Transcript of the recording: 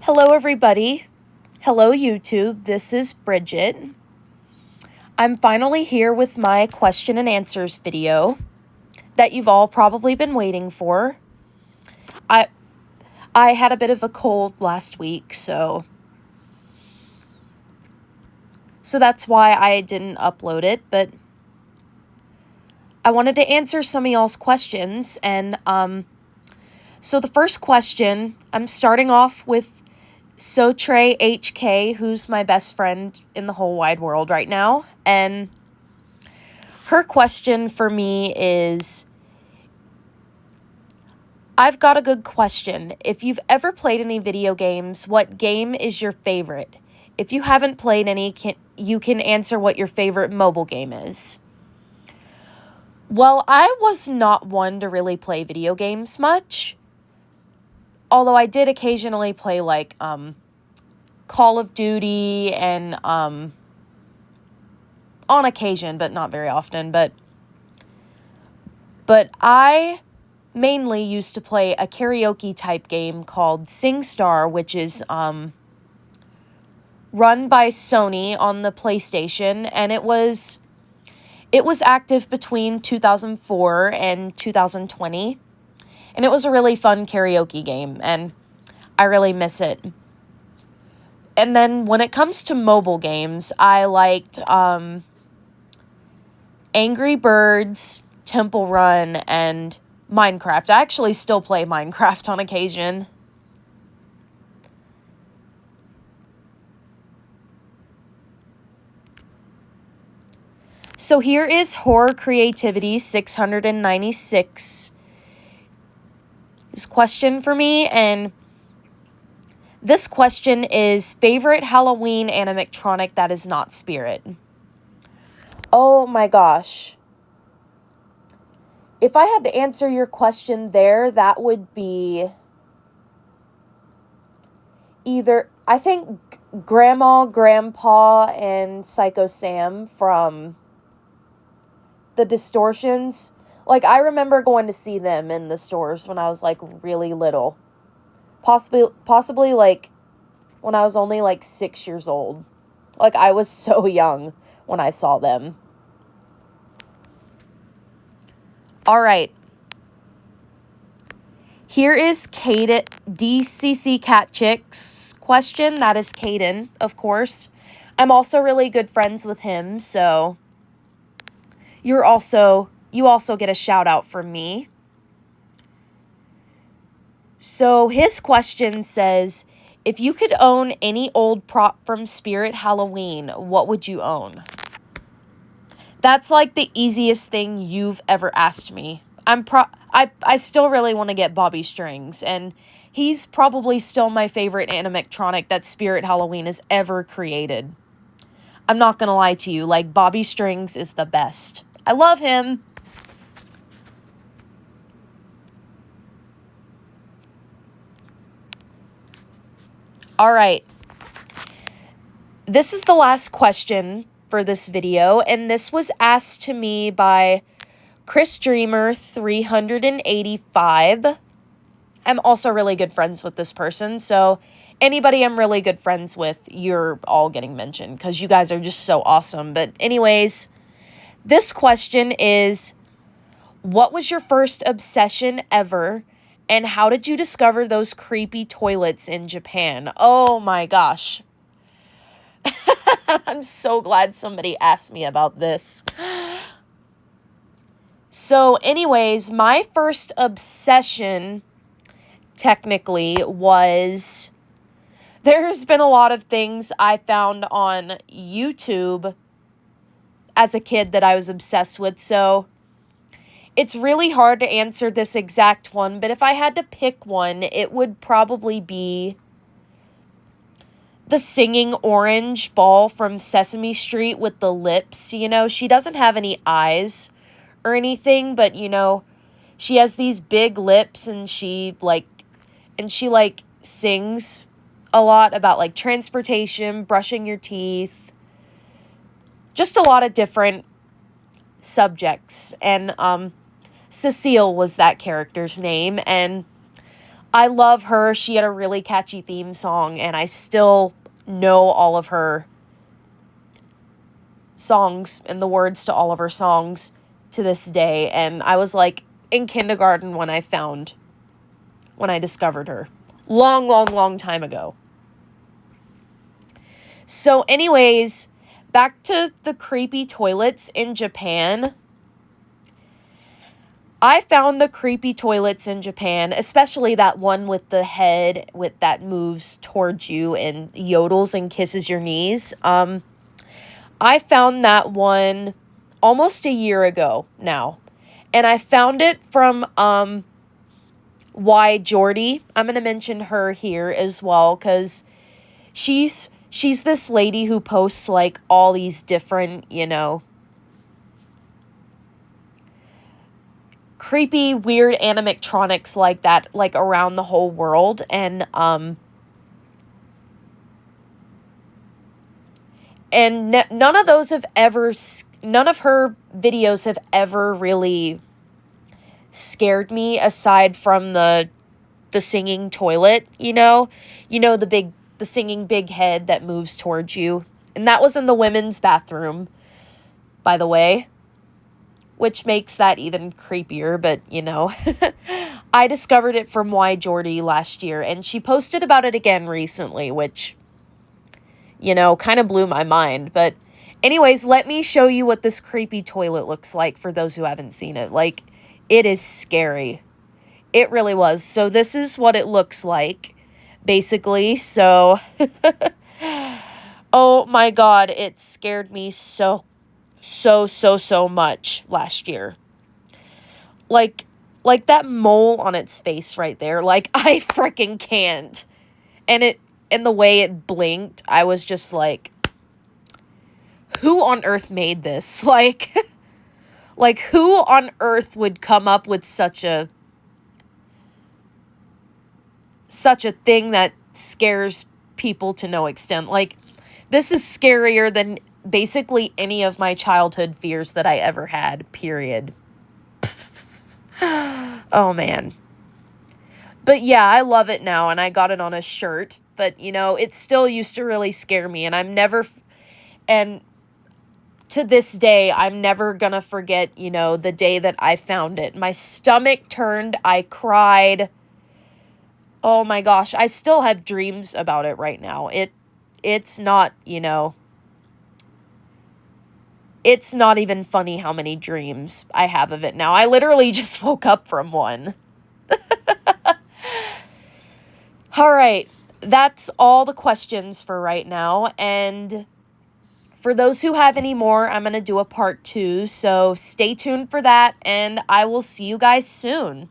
Hello, everybody. Hello, YouTube. This is Bridget. I'm finally here with my question and answers video that you've all probably been waiting for. I had a bit of a cold last week, so that's why I didn't upload it, but I wanted to answer some of y'all's questions, and so the first question, I'm starting off with Sotre HK, who's my best friend in the whole wide world right now, and her question for me is, I've got a good question. If you've ever played any video games, what game is your favorite? If you haven't played any, you can answer what your favorite mobile game is. Well, I was not one to really play video games much, although I did occasionally play like Call of Duty and on occasion, but not very often, but I mainly used to play a karaoke type game called SingStar, which is run by Sony on the PlayStation, and it was active between 2004 and 2020, and it was a really fun karaoke game, and I really miss it. And then when it comes to mobile games, I liked Angry Birds, Temple Run, and Minecraft. I actually still play Minecraft on occasion. So here is Horror Creativity 696. His question for me, and this question is favorite Halloween animatronic that is not Spirit. Oh my gosh. If I had to answer your question there, that would be either, I think, Grandma, Grandpa, and Psycho Sam from the Distortions. Like, I remember going to see them in the stores when I was, like, really little. Possibly, like, when I was only, like, 6 years old. Like, I was so young when I saw them. All right. Here is Kaden, DCC Cat Chicks question. That is Caden, of course. I'm also really good friends with him, so you also get a shout out from me. So his question says, if you could own any old prop from Spirit Halloween, what would you own? That's like the easiest thing you've ever asked me. I still really want to get Bobby Strings, and he's probably still my favorite animatronic that Spirit Halloween has ever created. I'm not going to lie to you, like, Bobby Strings is the best. I love him. All right. This is the last question for this video, and this was asked to me by Chris Dreamer 385. I'm also really good friends with this person, so anybody I'm really good friends with, you're all getting mentioned because you guys are just so awesome. But anyways, this question is, what was your first obsession ever, and how did you discover those creepy toilets in Japan? Oh my gosh. I'm so glad somebody asked me about this. So anyways, my first obsession technically was, there's been a lot of things I found on YouTube as a kid that I was obsessed with, so it's really hard to answer this exact one, but if I had to pick one, it would probably be the singing orange ball from Sesame Street with the lips. You know, she doesn't have any eyes or anything, but, you know, she has these big lips, and she sings a lot about, like, transportation, brushing your teeth, just a lot of different subjects. And Cecile was that character's name, and I love her. She had a really catchy theme song, and I still know all of her songs and the words to all of her songs to this day. And I was like in kindergarten when I discovered her. Long, long, long time ago. So anyways, back to the creepy toilets in Japan. I found the creepy toilets in Japan, especially that one with the head that moves towards you and yodels and kisses your knees. I found that one almost a year ago now. And I found it from Y Jordy. I'm going to mention her here as well because she's this lady who posts like all these different, creepy, weird animatronics like that, like around the whole world. And none of her videos have ever really scared me aside from the singing toilet, the singing big head that moves towards you. And that was in the women's bathroom, by the way, which makes that even creepier, but I discovered it from Y Jordy last year, and she posted about it again recently, which kind of blew my mind. But anyways, let me show you what this creepy toilet looks like for those who haven't seen it. Like, it is scary. It really was. So this is what it looks like, basically. So, oh my God, it scared me so much last year. Like that mole on its face right there. Like, I freaking can't. And the way it blinked, I was just like, who on earth made this? Like who on earth would come up with such a thing that scares people to no extent? Like, this is scarier than basically any of my childhood fears that I ever had, period. Oh, man. But yeah, I love it now, and I got it on a shirt. But, it still used to really scare me, and and to this day, I'm never gonna forget, the day that I found it. My stomach turned, I cried. Oh my gosh, I still have dreams about it right now. It's not, it's not even funny how many dreams I have of it now. I literally just woke up from one. All right, that's all the questions for right now. And for those who have any more, I'm going to do a part 2. So stay tuned for that, and I will see you guys soon.